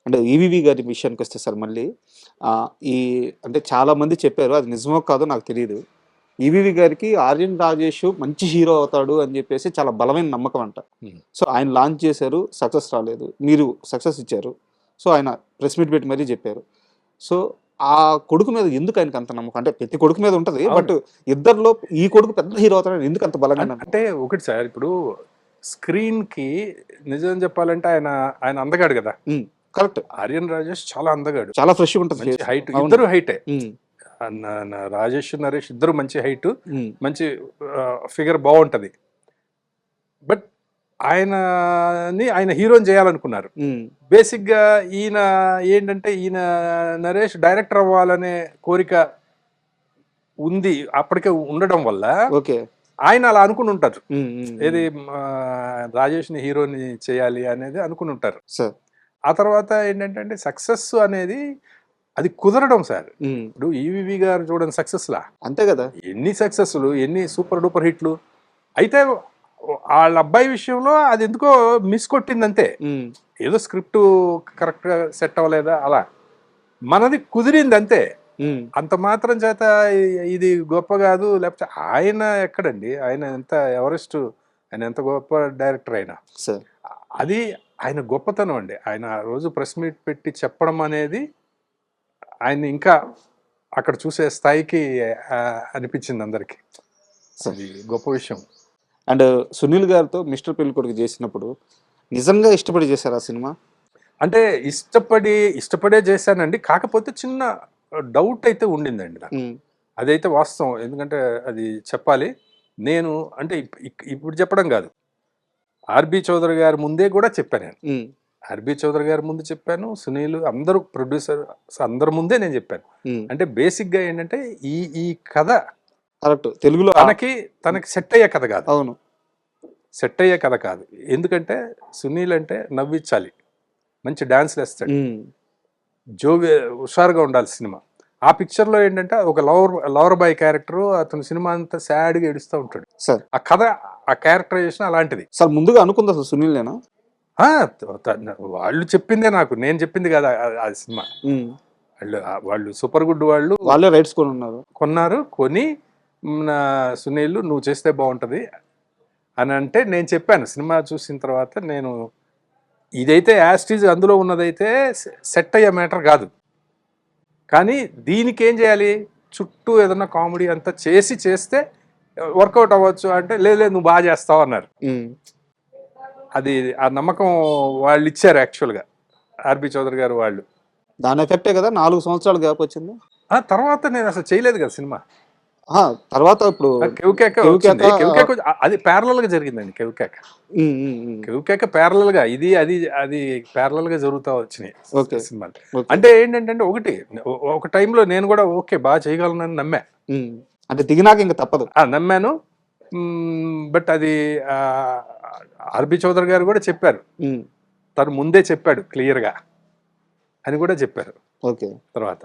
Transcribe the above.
అంటే ఈవీవి గారి విషయానికొస్తే సార్ మళ్ళీ ఈ అంటే చాలామంది చెప్పారు. అది నిజమో కాదో నాకు తెలీదు. ఈవీవి గారికి 'ఆర్యన్ రాజేష్' మంచి హీరో అవుతాడు అని జెప్పేసి చాలా బలమైన నమ్మకం అంట. హ్మ్. సో, ఆయన లాంచ్ చేశారు. సక్సెస్ రాలేదు. మీరు సక్సెస్ ఇచ్చారు. సో, ఆయన ప్రెస్ మీట్ పెట్టి మరీ జెప్పారు. సో, ఆ కొడుకు మీద ఎందుకు ఆయనకంత నమ్మకం? అంటే ప్రతి కొడుకు మీద ఉంటది. అవును. బట్ ఇద్దరిలో ఈ కొడుకు పెద్ద హీరో అవుతాడని ఎందుకు అంత బలంగా నమ్మారు? అంటే ఒకటి సార్, ఇప్పుడు స్క్రీన్‌కి నిజం చెప్పాలంటే ఆయన అందగాడు గదా! కరెక్ట్. 'ఆర్యన్ రాజేష్' చాలా అందగాడు. చాలా ఫ్రెష్‌గా ఉంటది మంచి ఫేస్. హైట్, అవును. ఇద్దరు హైటే. హ్మ్. రాజేష్, నరేష్ ఇద్దరు మంచి హైట్, హ్మ్. మంచి ఫిగర్ బావుంటది. బట్ ఆయన హీరోని చేయాలనుకున్నారు. హ్మ్. బేసిక్‌గా ఈయన నరేష్ డైరెక్టర్ అవ్వాలనే కోరిక ఉంది. అప్పటికే ఉండడం వల్ల ఓకే. ఆయన అలా అనుకుని ఉంటారు. హ్మ్. హ్మ్. ఏది హ్మ్. రాజేష్‌ని హీరోని చేయాలి అనేది అనుకుని ఉంటారు. సార్. ఆ తర్వాత ఏంటంటే సక్సెస్ అనేది అది కుదరడం సార్. హ్మ్. ఇప్పుడు ఈవీవి గారు చూడండి సక్సెస్‌లా. అంతే గదా! ఎన్ని సక్సెస్‌లు, ఎన్ని సూపర్ డూపర్ హిట్లు. అయితే ఆళ్ళ అబ్బాయి విషయంలో అది ఎందుకో మిస్ కొట్టిందంతే. హ్మ్. ఏదో స్క్రిప్ట్ కరెక్ట్‌గా సెట్ అవ్వలేదా అలా. మనది కుదిరిందంతే. హ్మ్. అంత మాత్రం చేత ఇది గొప్ప గాదు. లేకపోతే ఆయన ఎక్కడండి? ఆయన ఎంత గొప్ప డైరెక్టర్ ఆయన. సార్. అది ఆయన గొప్పతనం అండి. ఆయన ఆ రోజు ప్రెస్ మీట్ పెట్టి చెప్పడం అనేది ఆయన్ని ఇంకా అక్కడ చూసే స్థాయికి అనిపించింది అందరికి. సార్. అది గొప్ప విషయం. అండ్ 'సునీల్' గారితో 'మిస్టర్ పెళ్ళికొడుకు' జేసినప్పుడు నిజంగా ఇష్టపడి జేసారా ఆ సినిమా? అంటే ఇష్టపడే చేశానండి. కాకపోతే చిన్న డౌట్ అయితే ఉండిందండి నాకు. హ్మ్. అదైతే వాస్తవం. ఎందుకంటే అది చెప్పాలి. నేను అంటే ఇప్పుడు చెప్పడం గాదు. 'ఆర్‌బి చౌదరి' గారి ముందే గూడా చెప్పా నేను. హ్మ్. 'ఆర్‌బి చౌదరి' గారి ముందు చెప్పాను. సునీల్ అందరూ ప్రొడ్యూసర్స్ అందరి ముందే నేను చెప్పాను. హ్మ్. అంటే బేసిక్‌గా ఏంటంటే ఈ ఈ కథ కరెక్ట్. తెలుగులో తనకి సెట్ అయ్యే కథ గాదు. అవును. సెట్ అయ్యే కథ కాదు. ఎందుకంటే సునీల్ అంటే నవ్వించాలి. మంచి డాన్స్‌లేస్తాడు. హ్మ్. జోవి హుషారుగా ఉండాలి సినిమా. ఆ పిక్చర్‌లో ఏంటంటే ఒక లవర్ బాయ్ క్యారెక్టరు, అతను సినిమా అంతా సాడ్‌గా ఏడుస్తా ఉంటాడు. సార్. ఆ కథ, ఆ క్యారెక్టరైజేషన్ అలాంటిది. సార్ ముందుగా అనుకుందసలు 'సునీలేనా'? ఆ! త త వాళ్ళు చెప్పిందే నాకు. నేను చెప్పింది కాదు ఆ సినిమా. హ్మ్. వాళ్ళు సూపర్ గుడ్ వాళ్ళు వాళ్ళే రైట్స్ కొనున్నారు. కొని సునీల్ నువ్వు చేస్తే బావుంటది అనంటే నేను చెప్పాను. సినిమా చూసిన తర్వాత ఇదైతే యాజ్ ఇట్ ఈజ్ అందులో ఉన్నదైతే సెట్ అయ్యే మ్యాటర్ కాదు. కానీ దీనికేం చేయాలి? చుట్టూ ఏదన్నా కామెడీ అంతా చేస్తే వర్కౌట్ అవ్వచ్చు అంటే, లేదు లేదు నువ్వు బాగా చేస్తావు అన్నారు. హ్మ్. అది ఆ నమ్మకం వాళ్ళిచ్చారు యాక్చువల్‌గా. 'ఆర్‌బి చౌదరి' గారు వాళ్ళు. దాని ఎఫెక్టే గదా! 4 సంవత్సరాలు గ్యాపొచ్చింది. ఆ తర్వాత నేనసలు చేయలేదు కదా సినిమా. అహా! తర్వాత ఇప్పుడు 'కెవ్వు కేక' 'కెవ్వు వచ్చింది. కేక' 'కెవ్వు కేక' అది ప్యారలల్‌గా జరిగిందండి 'కెవ్వు కేక'. హ్మ్. హ్మ్. హ్మ్. 'కెవ్వు కేక' ప్యారలల్‌గా అది ప్యారలల్‌గా జరుగుతా వచ్చినాయి ఓకే. సినిమాలు. ఓకే. అంటే ఏంటంటే ఒక టైంలో నేను కూడా ఓకే బాగా చేయగలనని నమ్మా. హ్మ్. అంటే దిగినాక ఇంక తప్పదు. నమ్మాను. బట్ అది 'ఆర్‌బి చౌదరి' గారు కూడా చెప్పారు. హ్మ్. తను ముందే చెప్పాడు క్లియర్‌గా అని కూడా చెప్పారు ఓకే. తర్వాత.